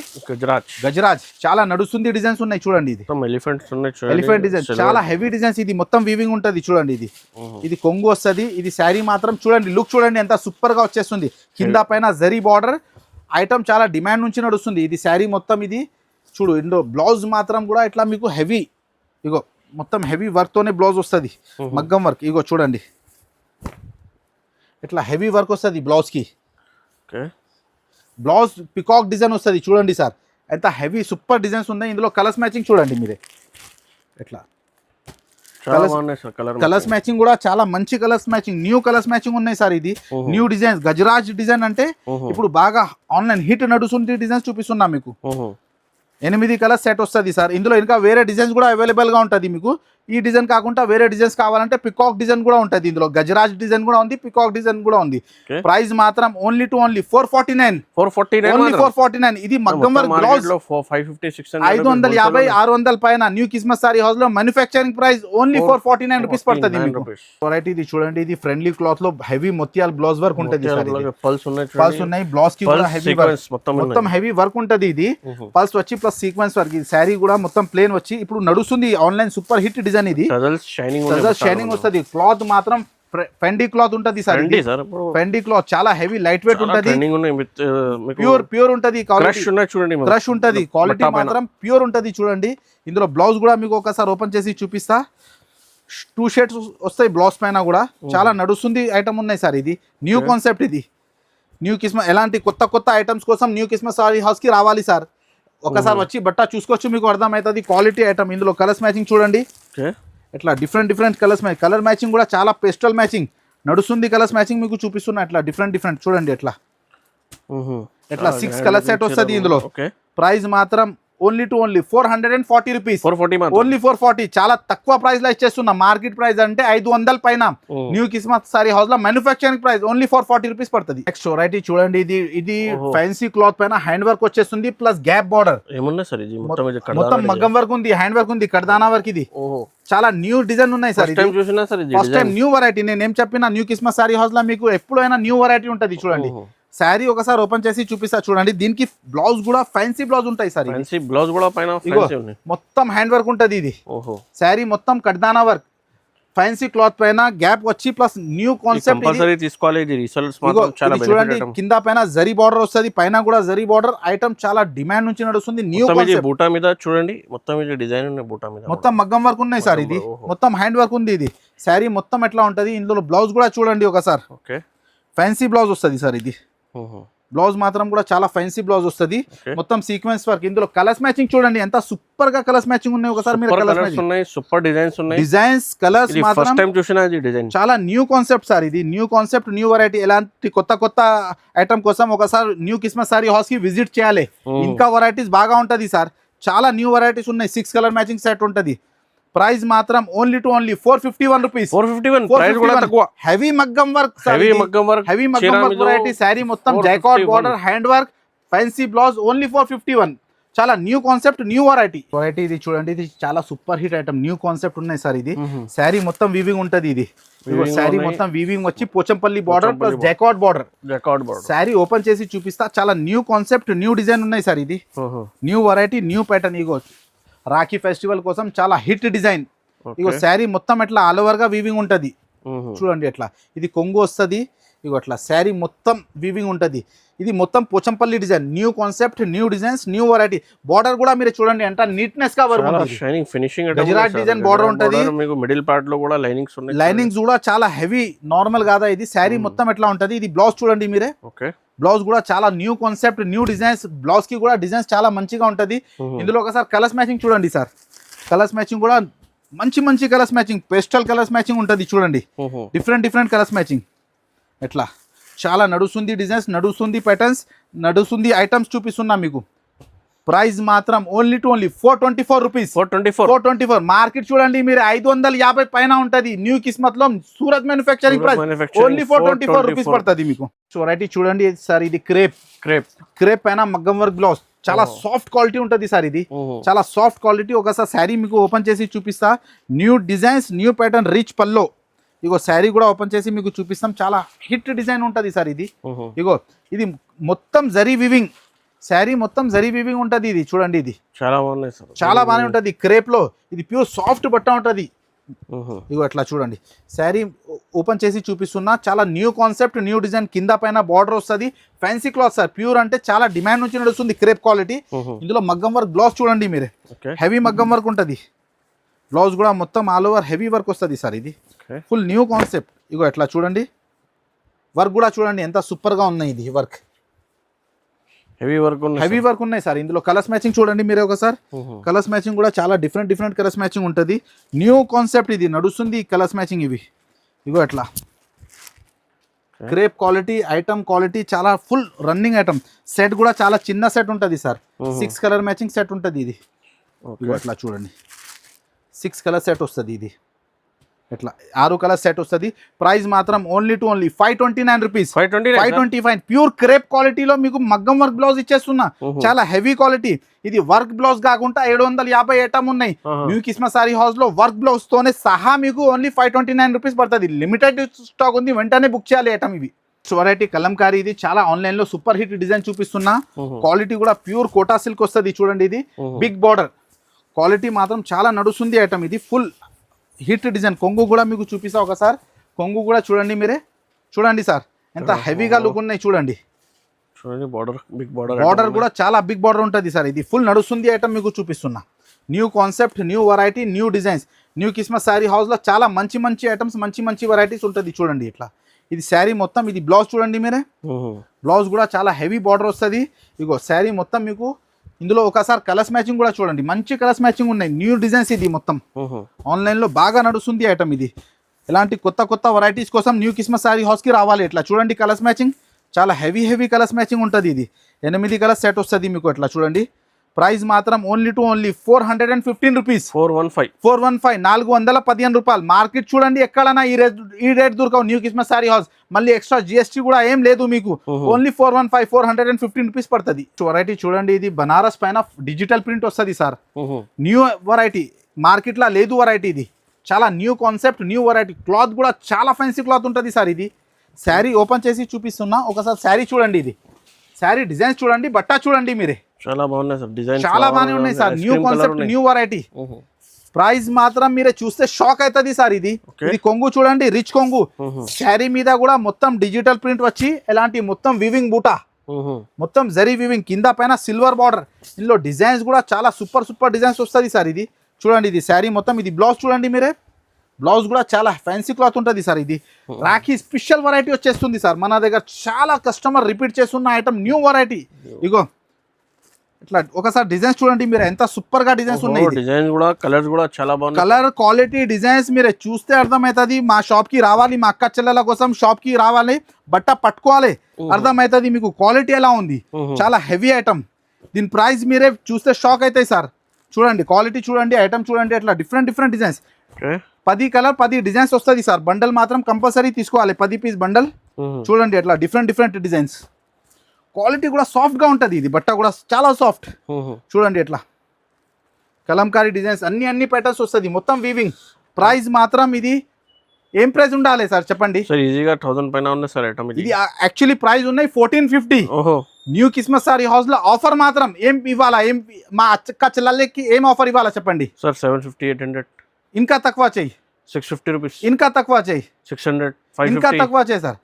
గజరాజ్ చాలా నడుస్తుంది. డిజైన్స్ ఉన్నాయి చూడండి. ఇది ఎలిఫెంట్ డిజైన్, చాలా హెవీ డిజైన్స్. ఇది మొత్తం వీవింగ్ ఉంటుంది చూడండి. ఇది కొంగు వస్తుంది. ఇది శారీ మాత్రం చూడండి, లుక్ చూడండి ఎంత సూపర్ గా వచ్చేస్తుంది. కింద పైన జరీ బార్డర్ ఐటమ్ చాలా డిమాండ్ నుంచి నడుస్తుంది. ఇది శారీ మొత్తం. ఇది చూడు, ఇందులో బ్లౌజ్ మాత్రం కూడా ఇట్లా మీకు హెవీ, ఇగో మొత్తం హెవీ వర్క్ తోనే బ్లౌజ్ వస్తుంది. మగ్గం వర్క్. ఇగో చూడండి ఇట్లా హెవీ వర్క్ వస్తుంది బ్లౌజ్ కి. బ్లౌజ్ పికాక్ డిజైన్ వస్తుంది చూడండి సార్. ఎంత హెవీ సూపర్ డిజైన్స్ ఉన్నాయి. ఇందులో కలర్స్ మ్యాచింగ్ చూడండి మీరే. ఎట్లా కలర్స్ మ్యాచింగ్ కూడా చాలా మంచి colours matching, new colours matching ఉన్నాయి సార్. ఇది న్యూ డిజైన్స్. గజరాజ్ డిజైన్ అంటే ఇప్పుడు బాగా ఆన్లైన్ హిట్ నడుస్తుంది డిజైన్స్ చూపిస్తున్నా మీకు. 8 కలర్స్ సెట్ వస్తుంది సార్. ఇందులో ఇంకా వేరే డిజైన్స్ కూడా అవైలబుల్ గా ఉంటుంది మీకు. ఈ డిజైన్ కాకుండా వేరే డిజైన్స్ కావాలంటే పికాక్ డిజైన్ కూడా ఉంటుంది. ఇందులో గజరాజ్ డిజైన్ కూడా ఉంది, పికాక్ డిజైన్ కూడా ఉంది. ప్రైస్ మాత్రం ఓన్లీ 449. 449. ఇది మగ్గం వర్క్ బ్లౌజ్ 550-600 పైన. న్యూ కిస్మత్ సారీ హౌస్ లో మ్యానుఫ్యాక్చరింగ్ ప్రైస్ ఓన్లీ 449 రూపీస్ పడుతుంది. వెరైటీ ఇది చూడండి. ఇది ఫ్రెండ్లీ క్లాత్ లో హెవీ మొత్యాల బ్లౌజ్ వర్క్ ఉంటుంది. పల్స్ ఉన్నాయి. బ్లౌజ్ కి కూడా హెవీ వర్క్, మొత్తం హెవీ వర్క్ ఉంటుంది. ఇది పల్స్ వచ్చి ప్లస్ సీక్వెన్స్ వర్క్. ఇది శారీ కూడా మొత్తం ప్లేన్ వచ్చి ఇప్పుడు నడుస్తుంది. Online super hit design design ఇది షైనింగ్ వస్తుంది. క్లాత్ మాత్రం ఫెండీ క్లాత్ ఉంటది సార్, ఫెండీ క్లాత్ చాలా హెవీ లైట్ వెయిట్ ఉంటది, ప్యూర్ ఉంటది, చూడండి క్రష్ ఉంటది, క్వాలిటీ మాత్రం ప్యూర్ ఉంటది. చూడండి ఇందులో బ్లౌజ్ కూడా మీకు ఒకసారి ఓపెన్ చేసి చూపిస్తా. 2 షేడ్స్ వస్తాయి బ్లౌజ్ పైన కూడా, చాలా నడుస్తుంది ఐటమ్ ఉన్నాయి సార్. ఇది న్యూ కాన్సెప్ట్, ఇది న్యూ కిస్మస్. ఎలాంటి కొత్త ఐటమ్స్ కోసం న్యూ కిస్మస్ సారీ హౌస్ కి రావాలి సార్. ఒకసారి వచ్చి బట్ట చూసుకోవచ్చు, మీకు అర్థమవుతుంది క్వాలిటీ ఐటమ్. ఇందులో కలర్స్ మ్యాచింగ్ చూడండి, ఇట్లా different colours matching. Colour matching కూడా చాలా పేస్టల్ మ్యాచింగ్ నడుస్తుంది. కలర్స్ మ్యాచింగ్ మీకు చూపిస్తున్నా, ఇట్లా డిఫరెంట్ చూడండి. ఎట్లా 6 కలర్ సెట్ వస్తుంది ఇందులో. ప్రైస్ మాత్రం ఓన్లీ 440 రూపీస్, ఓన్లీ 440. చాలా తక్కువ ప్రైస్ లో ఇచ్చేస్తున్నా. మార్కెట్ ప్రైస్ అంటే 500 పైన. న్యూ కిస్మత్ సారీ హౌస్ లో మ్యానుఫ్యాక్చరింగ్ ప్రైస్ ఓన్లీ 440 రూపీస్ పడుతుంది. నెక్స్ట్ వెరైటీ చూడండి, ఇది ఫ్యాన్సీ క్లాత్ పైన హ్యాండ్ వర్క్ వచ్చేస్తుంది, ప్లస్ గ్యాప్ బార్డర్. మొత్తం మగ్గం వర్క్ ఉంది, హ్యాండ్ వర్క్ ఉంది, కడ్దానా వర్క్. ఇది చాలా న్యూ డిజైన్ ఉన్నాయి sir. First time new variety. నేను ఏం చెప్పినా, న్యూ కిస్మత్ సారీ హౌస్ లో మీకు ఎప్పుడైనా న్యూ వెరైటీ ఉంటుంది. చూడండి శారీ ఒకసారి ఓపెన్ చేసి చూపిస్తా. చూడండి దీనికి బ్లౌజ్ కూడా ఫ్యాన్సీ బ్లౌజ్ ఉంటాయి సార్. బ్లౌజ్ కూడా పైన మొత్తం హ్యాండ్ వర్క్ ఉంటది. ఇది శారీ మొత్తం కడ్దానా వర్క్, ఫ్యాన్సీ క్లాత్ పైన గ్యాప్ వచ్చి ప్లస్ న్యూ కాన్సెప్ట్ చూడండి. కింద పైన జరీ బార్డర్ వస్తుంది, పైన కూడా జరీ బార్డర్. ఐటమ్ చాలా డిమాండ్ నుంచి నడుస్తుంది. న్యూ బూటా మీద చూడండి, మొత్తం డిజైన్ ఉన్నాయి, బూటా మీద మొత్తం మగ్గం వర్క్ ఉన్నాయి సార్. ఇది మొత్తం హ్యాండ్ వర్క్ ఉంది. ఇది శారీ మొత్తం ఎట్లా ఉంటది. ఇందులో బ్లౌజ్ కూడా చూడండి ఒకసారి, ఫ్యాన్సీ బ్లౌజ్ వస్తుంది సార్. ఇది బ్లౌజ్ మాత్రం కూడా చాలా ఫ్యాన్సీ బ్లౌజ్ వస్తుంది, మొత్తం సీక్వెన్స్ వర్క్. ఇందులో కలర్స్ మ్యాచింగ్ చూడండి ఎంత సూపర్ గా కలర్స్ మ్యాచింగ్ ఉన్నాయి. ఒకసారి మీరు సూపర్ డిజైన్స్ కలర్స్ మాత్రం చాలా న్యూ కాన్సెప్ట్ సార్. ఇది న్యూ కాన్సెప్ట్, న్యూ వెరైటీ. ఎలాంటి కొత్త ఐటమ్ కోసం ఒకసారి న్యూ కిస్మత్ సారీ హౌస్ కి విజిట్ చేయాలి. ఇంకా వెరైటీస్ బాగా ఉంటది సార్. చాలా న్యూ వెరైటీస్ ఉన్నాయి. 6 కలర్ మ్యాచింగ్ సెట్ ఉంటది. ప్రైస్ మాత్రం ఓన్లీ 451 రూపీస్. 451. హెవీ మగ్గం వర్క్, హెవీ మగ్గం వర్క్ వెరైటీ. శారీ మొత్తం jacquard border, hand work, fancy blouse. Only 451. చాలా న్యూ కాన్సెప్ట్, న్యూ వెరైటీ. ఇది చూడండి, ఇది చాలా super hit item. New concept ఉన్నాయి సార్. ఇది శారీ మొత్తం వీవింగ్ ఉంటది. ఇది శారీ మొత్తం వీవింగ్ వచ్చి Pochampally border plus jacquard border. Sari open చేసి చూపిస్తా. చాలా న్యూ కాన్సెప్ట్, న్యూ డిజైన్ ఉన్నాయి సార్. ఇది న్యూ వెరైటీ, న్యూ ప్యాటర్న్. ఇగో రాఖీ ఫెస్టివల్ కోసం చాలా హిట్ డిజైన్. ఇగో శారీ మొత్తం ఎట్లా ఆల్ ఓవర్ గా వీవింగ్ ఉంటది. చూడండి ఎట్లా. ఇది కొంగు వస్తుంది. ఇగో అట్లా శారీ మొత్తం వీవింగ్ ఉంటది. ఇది మొత్తం Pochampally design. New concept, new designs, new variety. Border కూడా మీరు చూడండి ఎంత నీట్నెస్ గా వర్క్ ఉంటుంది. Shining finishing Gujarat design border ఉంటది. మీకు మిడిల్ పార్ట్ లో కూడా లైనింగ్స్ ఉన్నాయి. లైనింగ్స్ కూడా చాలా హెవీ, నార్మల్ కాదా. ఇది శారీ మొత్తం ఎట్లా ఉంటది. ఇది బ్లౌజ్ చూడండి మీరే. బ్లౌజ్ కూడా చాలా new concept, new designs. Blouse కి కూడా డిజైన్స్ చాలా మంచిగా ఉంటది. ఇందులో ఒకసారి కలర్స్ మ్యాచింగ్ చూడండి సార్. కలర్స్ మ్యాచింగ్ కూడా మంచి colours matching, pastel colours matching ఉంటది. చూడండి డిఫరెంట్ కలర్స్ మ్యాచింగ్. ఎట్లా చాలా నడుస్తుంది డిజైన్స్, నడుస్తుంది ప్యాటర్న్స్, నడుస్తుంది ఐటమ్స్ చూపిస్తున్నా మీకు. ప్రైస్ మాత్రం ఓన్లీ 424 రూపీస్. 424. మార్కెట్ చూడండి మీరు 550 పైన ఉంటది. న్యూ కిస్మత్ లో Surat manufacturing price only 424 rupees పడుతుంది మీకు. వెరైటీ చూడండి సార్. ఇది క్రేప్ పైన మగ్గం వర్క్ బ్లౌజ్. చాలా సాఫ్ట్ క్వాలిటీ ఉంటది సార్. ఇది చాలా సాఫ్ట్ క్వాలిటీ. ఒకసారి శారీ మీకు ఓపెన్ చేసి చూపిస్తా. New designs, new pattern, rich pallu. ఇగో శారీ కూడా ఓపెన్ చేసి మీకు చూపిస్తాం. చాలా హిట్ డిజైన్ ఉంటది సార్. ఇది ఇగో ఇది మొత్తం జరీ వివింగ్. శారీ మొత్తం జరీ వీవింగ్ ఉంటది. ఇది చూడండి, ఇది చాలా బాగుంది సార్, చాలా బాగానే ఉంటది. క్రేప్ లో ఇది ప్యూర్ సాఫ్ట్ బట్ట ఉంటది. ఇగో అట్లా చూడండి. శారీ ఓపెన్ చేసి చూపిస్తున్నా. చాలా న్యూ కాన్సెప్ట్, న్యూ డిజైన్. కింద పైన బార్డర్ వస్తుంది. Fancy cloth sir. ప్యూర్ అంటే చాలా డిమాండ్ నుంచి నడుస్తుంది క్రేప్ క్వాలిటీ. ఇందులో మగ్గం వర్క్ బ్లౌజ్ చూడండి మీరే. హెవీ మగ్గం వర్క్ ఉంటది. బ్లౌజ్ కూడా మొత్తం ఆల్ ఓవర్ హెవీ వర్క్ వస్తుంది సార్. ఇది ఫుల్ న్యూ కాన్సెప్ట్. ఇగో ఎట్లా చూడండి. వర్క్ కూడా చూడండి ఎంత సూపర్ గా ఉన్నాయి. ఇది వర్క్ హెవీ వర్క్ ఉన్నాయి సార్. ఇందులో కలర్స్ మ్యాచింగ్ చూడండి మీరే ఒకసారి. కలర్స్ మ్యాచింగ్ కూడా చాలా డిఫరెంట్ కలర్స్ మ్యాచింగ్ ఉంటుంది. న్యూ కాన్సెప్ట్ ఇది నడుస్తుంది. కలర్స్ మ్యాచింగ్ ఇవి ఇగో ఎట్లా. క్రేప్ క్వాలిటీ, ఐటమ్ క్వాలిటీ చాలా ఫుల్ రన్నింగ్ ఐటమ్. సెట్ కూడా చాలా చిన్న సెట్ ఉంటుంది సార్. 6 కలర్ మ్యాచింగ్ సెట్ ఉంటుంది. ఇది ఇగో ఎట్లా చూడండి. 6 కలర్ సెట్ వస్తుంది. ఇది ఎట్లా 6 కలర్ సెట్ వస్తుంది. ప్రైస్ మాత్రం ఓన్లీ 529 రూపీస్. 525. ప్యూర్ క్రేప్ క్వాలిటీలో మీకు మగ్గం వర్క్ బ్లౌజ్ ఇచ్చేస్తున్నా. చాలా హెవీ క్వాలిటీ. ఇది వర్క్ బ్లౌజ్ కాకుండా 750 ఐటమ్ ఉన్నాయి న్యూ కిస్మత్ సారీ హౌస్ లో. వర్క్ బ్లౌజ్ తోనే సహా మీకు ఓన్లీ 529 రూపీస్ పడుతుంది. లిమిటెడ్ స్టాక్ ఉంది, వెంటనే బుక్ చేయాలి ఐటమ్. ఇవి వెరైటీ కలంకారీ. ఇది చాలా ఆన్లైన్ లో సూపర్ హిట్ డిజైన్ చూపిస్తున్నా. క్వాలిటీ కూడా ప్యూర్ కోటా సిల్క్ వస్తుంది. చూడండి ఇది బిగ్ బార్డర్. క్వాలిటీ మాత్రం చాలా నడుస్తుంది ఐటమ్. ఇది ఫుల్ హిట్ డిజైన్. కొంగు కూడా మీకు చూపిస్తా ఒకసారి. కొంగు కూడా చూడండి మీరే, చూడండి సార్ ఎంత హెవీగా లుక్ ఉన్నాయి చూడండి. చూడండి బార్డర్, బిగ్ బార్డర్ కూడా చాలా బిగ్ బార్డర్ ఉంటుంది సార్. ఇది ఫుల్ నడుస్తుంది ఐటమ్ మీకు చూపిస్తున్నా. New concept, new variety, new designs. New కిస్మస్ sari హౌస్లో చాలా మంచి మంచి ఐటమ్స్, మంచి మంచి వెరైటీస్ ఉంటుంది చూడండి. ఇట్లా ఇది శారీ మొత్తం, ఇది బ్లౌజ్ చూడండి మీరే. బ్లౌజ్ కూడా చాలా హెవీ బార్డర్ వస్తుంది. ఇగో శారీ మొత్తం మీకు ఇందులో ఒకసారి కలర్స్ మ్యాచింగ్ కూడా చూడండి, మంచి కలర్స్ మ్యాచింగ్ ఉన్నాయి. న్యూ డిజైన్స్ ఇది మొత్తం ఆన్లైన్లో బాగా నడుస్తుంది ఐటమ్ ఇది. ఇలాంటి కొత్త కొత్త వెరైటీస్ కోసం న్యూ కిస్మస్ శారీ హౌస్కి రావాలి. ఇట్లా చూడండి కలర్స్ మ్యాచింగ్, చాలా హెవీ కలర్స్ మ్యాచింగ్ ఉంటుంది. ఇది 8 కలర్స్ సెట్ వస్తుంది మీకు. ఇట్లా చూడండి. ప్రైస్ మాత్రం ఓన్లీ 415 రూపీస్. 415 415 రూపాయలు. మార్కెట్ చూడండి ఎక్కడైనా ఈ రేట్ దొరకవు న్యూ కిస్మస్ శారీ హౌస్. మళ్ళీ ఎక్స్ట్రా జిఎస్టీ కూడా ఏం లేదు మీకు. ఓన్లీ 415 రూపీస్ పడుతుంది. వెరైటీ చూడండి, ఇది బనారస్ పైన డిజిటల్ ప్రింట్ వస్తుంది సార్. న్యూ వెరైటీ, మార్కెట్లో లేదు వెరైటీ ఇది. చాలా new concept, new variety. Cloth కూడా చాలా ఫ్యాన్సీ క్లాత్ ఉంటుంది సార్. ఇది శారీ ఓపెన్ చేసి చూపిస్తున్నా ఒకసారి. శారీ చూడండి, ఇది శారీ డిజైన్స్ చూడండి, బట్ట చూడండి మీరే. చాలా బాగున్నాయి సార్ డిజైన్, చాలా బాగానే ఉన్నాయి sir. New concept, new variety. Price మాత్రం మీరే చూస్తే షాక్ అవుతుంది సార్. ఇది కొంగు చూడండి, రిచ్ కొంగు. శారీ మీద కూడా మొత్తం డిజిటల్ ప్రింట్ వచ్చి ఎలాంటి మొత్తం వివింగ్ బూటా, మొత్తం జరీ వివింగ్, కింద పైన సిల్వర్ బార్డర్. ఇందులో డిజైన్స్ కూడా చాలా సూపర్ డిజైన్స్ వస్తుంది సార్. ఇది చూడండి, ఇది శారీ మొత్తం. ఇది బ్లౌజ్ చూడండి మీరే. బ్లౌజ్ కూడా చాలా ఫ్యాన్సీ క్లాత్ ఉంటుంది సార్. ఇది రాఖీ స్పెషల్ వెరైటీ వచ్చేస్తుంది సార్ మన దగ్గర. చాలా కస్టమర్ రిపీట్ చేస్తున్న ఐటమ్, న్యూ వెరైటీ. ఇగో ఇట్లా ఒకసారి డిజైన్స్ చూడండి మీరు, ఎంత సూపర్ గా డిజైన్స్ ఉన్నాయి. డిజైన్ కూడా, కలర్స్ కూడా చాలా బాగున్నాయి. కలర్ క్వాలిటీ, డిజైన్స్ మీరే చూస్తే అర్థమవుతుంది. మా షాప్ కి రావాలి, మా అక్క చెల్లెల కోసం షాప్ కి రావాలి, బట్ట పట్టుకోవాలి, అర్థమవుతుంది మీకు క్వాలిటీ ఎలా ఉంది. చాలా హెవీ ఐటమ్. దీని ప్రైస్ మీరే చూస్తే షాక్ అవుతాయి సార్. చూడండి క్వాలిటీ చూడండి, ఐటమ్ చూడండి. అట్లా డిఫరెంట్ డిజైన్స్. 10 కలర్ 10 డిజైన్స్ వస్తుంది సార్. బండల్ మాత్రం కంపల్సరీ తీసుకోవాలి, 10 పీస్ బండల్. చూడండి అట్లా డిఫరెంట్ డిజైన్స్. క్వాలిటీ కూడా సాఫ్ట్ గా ఉంటుంది. ఇది బట్ట కూడా చాలా సాఫ్ట్. చూడండి ఎట్లా కలంకారీ డిజైన్స్, అన్ని ప్యాటర్న్స్ వస్తుంది, మొత్తం వీవింగ్. ప్రైస్ మాత్రం ఇది ఏం ప్రైస్ ఉండాలి సార్ చెప్పండి? సార్ ఈజీగా 1000 పైన ఉంది సార్ ఐటమ్. ఇది యాక్చువల్లీ ప్రైస్ ఉన్నాయి 1450. న్యూ కిస్మస్ సారీ హౌస్ లో ఆఫర్ మాత్రం ఏం ఇవ్వాలా? ఏం మా అక్క చెల్లెళ్ళకి ఏం ఆఫర్ ఇవ్వాలా చెప్పండి? సార్ 750, 800. ఇంకా తక్కువ చేయి. 650 రూపీస్. ఇంకా తక్కువ చేయి. 600, 550. ఇంకా తక్కువ చేయి సార్.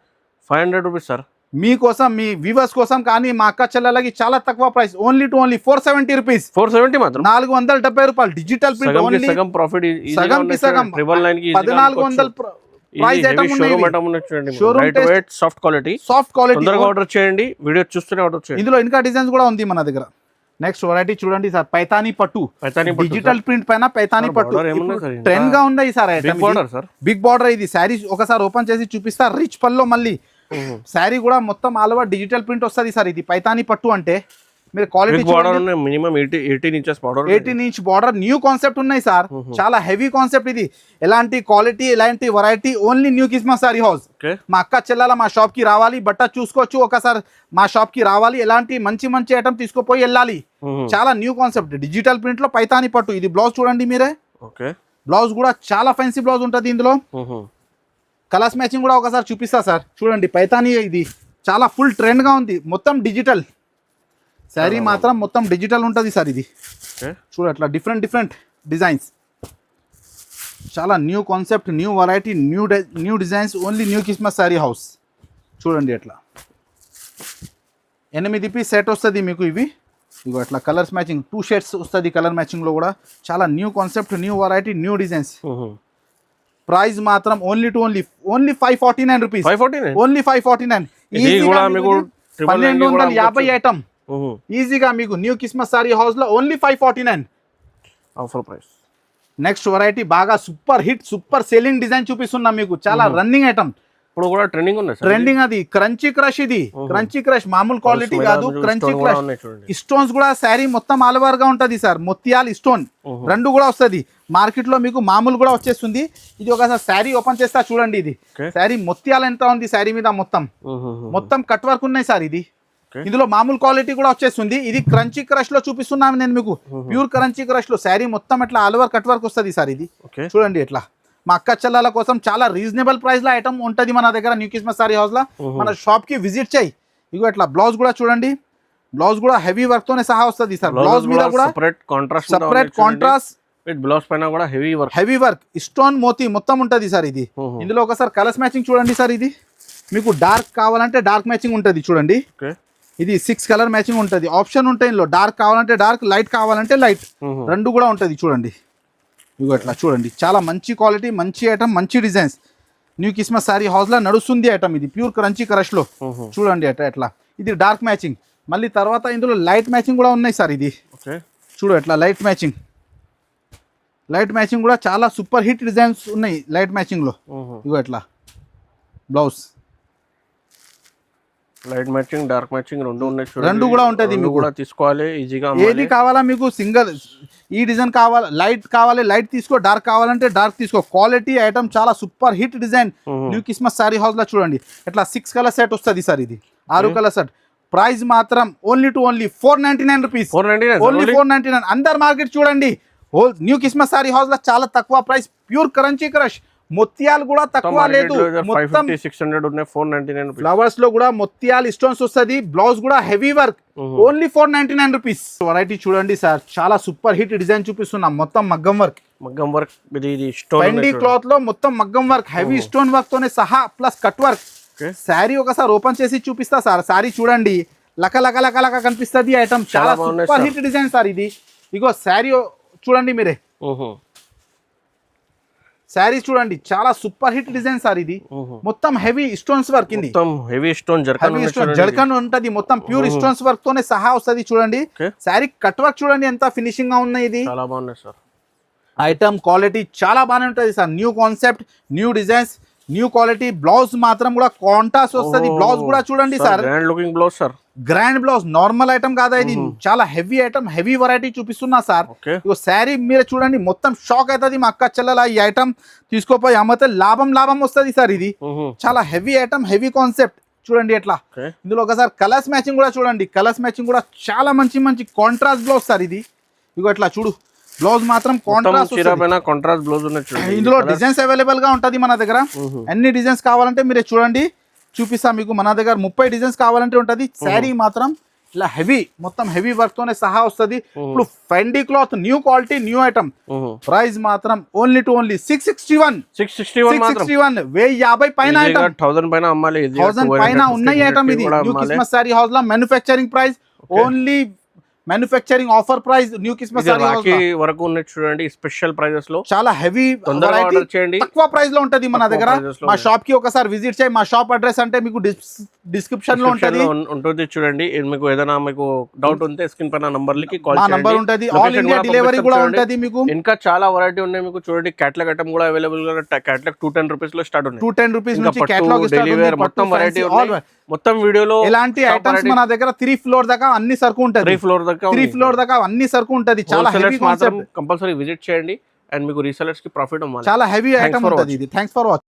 500 rupees sir. మీకోసం, మీ వ్యూవర్స్ కోసం, కానీ మా అక్క చెల్లెలకి చాలా తక్కువ ప్రైస్. Only 470 rupees. 470 మాత్రం. 470 రూపాయలు. Digital print only. సగం ప్రాఫిట్. సగం 1400 ప్రైస్ ఐటమ్ ఉంది. Soft quality. తొందరగా ఆర్డర్ చేయండి, వీడియో చూస్తూనే ఆర్డర్ చేయండి. ఇందులో ఇంకా డిజైన్స్ కూడా ఉంది మన దగ్గర. నెక్స్ట్ వెరైటీ చూడండి సార్, పైతానీ పట్టు. డిజిటల్ ప్రింట్ పైన పైతానీ పట్టు ట్రెండ్ గా ఉన్నాయి సార్. Big border. ఇది శారీ ఒకసారి ఓపెన్ చేసి చూపిస్తా. రిచ్ పల్లో మళ్ళీ శారీ కూడా మొత్తం ఆల్ ఓవర్ డిజిటల్ ప్రింట్ వస్తుంది సార్. ఇది పైతానీ పట్టు అంటే మీరు quality minimum 18 inches border. 18 inch border. New concept ఉన్నాయి సార్, చాలా హెవీ కాన్సెప్ట్. ఇది ఎలాంటి క్వాలిటీ, ఎలాంటి variety, only new Christmas sari house. మా అక్క చెల్లెల మా షాప్ కి రావాలి, బట్ట చూసుకోవచ్చు. ఒకసారి మా షాప్ కి రావాలి, ఎలాంటి మంచి ఐటమ్ తీసుకుపోయి వెళ్ళాలి. చాలా న్యూ కాన్సెప్ట్. డిజిటల్ ప్రింట్ లో పైతానీ పట్టు. ఇది బ్లౌజ్ చూడండి మీరే. బ్లౌజ్ కూడా చాలా ఫ్యాన్సీ బ్లౌజ్ ఉంటుంది ఇందులో. కలర్స్ మ్యాచింగ్ కూడా ఒకసారి చూపిస్తా సార్. చూడండి పైతానీ, ఇది చాలా ఫుల్ ట్రెండ్ గా ఉంది. మొత్తం డిజిటల్ శారీ మాత్రం మొత్తం డిజిటల్ ఉంటుంది సార్. ఇది చూడ అట్లా డిఫరెంట్ డిజైన్స్. చాలా new concept, new variety, new designs. Only new కిస్మస్ sari house. చూడండి అట్లా 8 పీస్ సెట్ వస్తుంది మీకు. ఇవి ఇగో అట్లా కలర్స్ మ్యాచింగ్ 2 షేడ్స్ వస్తుంది. కలర్ మ్యాచింగ్ లో కూడా చాలా new concept, new variety, new designs. Price మాత్రం ఓన్లీ 549 రూపీస్. ఓన్లీ 549. 1250 ఐటమ్ ఈజీగా మీకు న్యూ కిస్మస్ సారీ హౌస్ లో only 549 offer price. Next variety బాగా super hit, super selling design చూపిస్తున్నా మీకు. చాలా రన్నింగ్ ఐటమ్, ఇప్పుడు కూడా ట్రెండింగ్ ఉంది. ట్రెండింగ్ అది క్రంచీ క్రష్. ఇది క్రంచీ క్రష్ మామూలు క్వాలిటీ కాదు, క్రంచీ క్రష్. స్టోన్స్ కూడా శారీ మొత్తం ఆల్ ఓవర్ గా ఉంటది సార్. మొత్యాలు స్టోన్ రెండు కూడా వస్తుంది. మార్కెట్ లో మీకు మామూలు కూడా వచ్చేస్తుంది. ఇది ఒకసారి శారీ ఓపెన్ చేస్తా చూడండి. ఇది శారీ మొత్యాలు ఎంత ఉంది శారీ మీద, మొత్తం కట్ వర్క్ ఉన్నాయి సార్. ఇది ఇందులో మామూలు క్వాలిటీ కూడా వచ్చేస్తుంది. ఇది క్రంచీ క్రష్ లో చూపిస్తున్నాను నేను మీకు. ప్యూర్ క్రంచీ క్రష్ లో శారీ మొత్తం ఎట్లా ఆల్ ఓవర్ కట్ వర్క్ వస్తుంది సార్. ఇది చూడండి ఎట్లా. మా అక్క చెల్లెల కోసం చాలా రీజనబుల్ ప్రైస్ లో ఐటమ్ ఉంటది మన దగ్గర న్యూ కిస్మస్ సారీ హౌస్ లో. మన షాప్ కి విజిట్ చేయి. ఇగో ఇట్లా బ్లౌజ్ కూడా చూడండి. బ్లౌజ్ కూడా హెవీ వర్క్ తోనే సహా వస్తుంది సార్. బ్లౌజ్ మీద కూడా సపరేట్ కాంట్రాస్ట్ విత్ బ్లౌజ్ పైన కూడా heavy work. Heavy work stone మోతీ మొత్తం ఉంటుంది సార్ ఇది. ఇందులో ఒకసారి కలర్స్ మ్యాచింగ్ చూడండి సార్. ఇది మీకు డార్క్ కావాలంటే డార్క్ మ్యాచింగ్ ఉంటుంది చూడండి. ఇది 6 కలర్ మ్యాచింగ్ ఉంటుంది. ఆప్షన్ ఉంటాయి ఇందులో. డార్క్ కావాలంటే డార్క్, లైట్ కావాలంటే లైట్, రెండు కూడా ఉంటుంది చూడండి. ఇగో అట్లా చూడండి. చాలా మంచి క్వాలిటీ, మంచి ఐటమ్, మంచి designs. New Christmas sari house లో నడుస్తుంది ఐటమ్ ఇది. ప్యూర్ క్రంచీ క్రష్ లో చూడండి ఎట్లా. ఇది డార్క్ మ్యాచింగ్. మళ్ళీ తర్వాత ఇందులో లైట్ మ్యాచింగ్ కూడా ఉన్నాయి సార్. ఇది చూడు ఎట్లా లైట్ మ్యాచింగ్. లైట్ మ్యాచింగ్ కూడా చాలా సూపర్ హిట్ డిజైన్స్ ఉన్నాయి లైట్ మ్యాచింగ్ లో. ఇగో ఎట్లా blouse. Light matching, dark matching రెండు ఉన్నాయి. రెండు కూడా ఉంటుంది. మీకు కూడా తీసుకోవాలి ఈజీగా. ఏది కావాలా మీకు? సింగిల్ ఈ డిజైన్ కావాలి, లైట్ కావాలి లైట్ తీసుకో, డార్క్ కావాలంటే డార్క్ తీసుకో. క్వాలిటీ ఐటమ్ చాలా super hit design. New Christmas sari house లో చూడండి ఎట్లా 6 కలర్ సెట్ వస్తుంది సార్. ఇది 6 కలర్ సెట్. ప్రైస్ మాత్రం ఓన్లీ 499 రూపీస్. ఓన్లీ 499. అందర్ మార్కెట్ చూడండి. Whole new Christmas sari house లో చాలా తక్కువ ప్రైస్. Pure crunchy crush. మొత్యాలు కూడా తక్కువ లేదు. మొత్తం 600 ఉన్నాయి. 499 ఫ్లవర్స్ లో కూడా మొత్యాలు స్టోన్స్ వస్తుంది. బ్లౌజ్ కూడా heavy work. Only 499 rupees. Variety చూడండి సార్. చాలా సూపర్ హిట్ డిజైన్ చూపిస్తున్నాం. మొత్తం మగ్గం వర్క్. మగ్గం వర్క్. ఇది స్టోన్ పెండి క్లాత్ లో మొత్తం మగ్గం వర్క్, హెవీ స్టోన్ వర్క్ తోనే సహా ప్లస్ కట్ వర్క్. శారీ ఒకసారి ఓపెన్ చేసి చూపిస్తా సార్. శారీ చూడండి లక లక లక లక కనిపిస్తుంది ఐటమ్. చాలా సూపర్ హిట్ డిజైన్ సార్ ఇది. ఇగో శారీ చూడండి మీరే. శారీ చూడండి చాలా సూపర్ హిట్ డిజైన్ సార్ ఇది. మొత్తం హెవీ స్టోన్స్ వర్క్. ఇది హెవీ స్టోన్ జర్కన్ ఉంటది. మొత్తం ప్యూర్ స్టోన్స్ వర్క్ తోనే సహా వస్తుంది చూడండి. శారీ కట్ వర్క్ చూడండి ఎంత ఫినిషింగ్ గా ఉన్నాయి. ఇది చాలా బాగున్నాయి సార్. ఐటమ్ క్వాలిటీ చాలా బాగానే ఉంటుంది sir. New concept, new designs, new quality. Blouse మాత్రం కూడా కాంట్రాస్ట్ వస్తుంది. బ్లౌజ్ కూడా చూడండి sir. Grand looking blouse sir. Grand blouse. Normal item కాదా ఇది. చాలా హెవీ ఐటమ్, హెవీ వెరైటీ చూపిస్తున్నా సార్. ఇగో శారీ మీరు చూడండి మొత్తం షాక్ అవుతుంది. మా అక్క చెల్లెల ఈ ఐటమ్ తీసుకోపోయి అమ్మితే లాభం వస్తుంది సార్. ఇది చాలా హెవీ ఐటమ్, హెవీ కాన్సెప్ట్ చూడండి ఎట్లా. ఇందులో ఒకసారి కలర్స్ మ్యాచింగ్ కూడా చూడండి. కలర్స్ మ్యాచింగ్ కూడా చాలా మంచి కాంట్రాస్ట్ బ్లౌజ్ సార్ ఇది. ఇగో ఎట్లా చూడు. బ్లౌజ్ మాత్రం కాంట్రాస్ట్ బ్లౌజ్ ఉన్నాయి. ఇందులో డిజైన్స్ అవైలబుల్ గా ఉంటది మన దగ్గర. ఎన్ని డిజైన్స్ కావాలంటే మీరే చూడండి చూపిస్తా మీకు. మన దగ్గర 30 డిజైన్స్ కావాలంటే ఉంటది. శారీ మాత్రం ఇలా హెవీ, మొత్తం హెవీ వర్క్ తోనే సహా వస్తుంది. ఇప్పుడు Fendi cloth, new quality, new item. Price మాత్రం ఓన్లీ 661. 1050 పైన ఐటమ్. 1000 పైన అమ్మాలి. 1000 పైన ఉన్నాయి ఐటమ్. ఇది న్యూ క్రిస్మస్ సారీ హౌస్ లో manufacturing price only manufacturing offer price new Christmas sari house వరకు ఉన్నాయి చూడండి. స్పెషల్ ప్రైజెస్ లో చాలా హెవీ ఆర్డర్ చేయండి. తక్కువ ప్రైస్ లో ఉంటది మన దగ్గర. మా షాప్ కి ఒకసారి విజిట్ చేయి. మా షాప్ అడ్రస్ అంటే మీకు డిస్క్రిప్షన్ లో ఉంటుంది చూడండి. మీకు ఏదైనా మీకు డౌట్ ఉంటే స్క్రీన్ పైన నంబర్ కి కాల్ చేయండి. నంబర్ ఉంటది. ఆల్ ఇండియా డెలివరీ కూడా ఉంటది మీకు. ఇంకా చాలా వెరైటీ ఉన్నాయి మీకు చూడండి. కేటలాగ్ ఐటమ్ కూడా అవైలబుల్ గా. కేటలాగ్ 210 రూపీస్ లో స్టార్ట్ ఉంది. 210 రూపీస్ నుంచి కేటలాగ్ స్టార్ట్ ఉంది. మొత్తం వెరైటీ మొత్తం వీడియోలో ఇలాంటి ఐటమ్స్ మన దగ్గర 3 ఫ్లోర్ దాకా అన్ని సరుకు ఉంటది. 3 ఫ్లోర్ దాకా అన్ని సరుకు ఉంటది. చాలా హెవీ కాన్సెప్ట్. కంపల్సరీ విజిట్ చేయండి అండ్ మీకు రీసెలర్స్ కి ప్రాఫిట్ అవ్వాలి. చాలా హెవీ ఐటమ్ ఉంటది ఇది. Thanks for watching.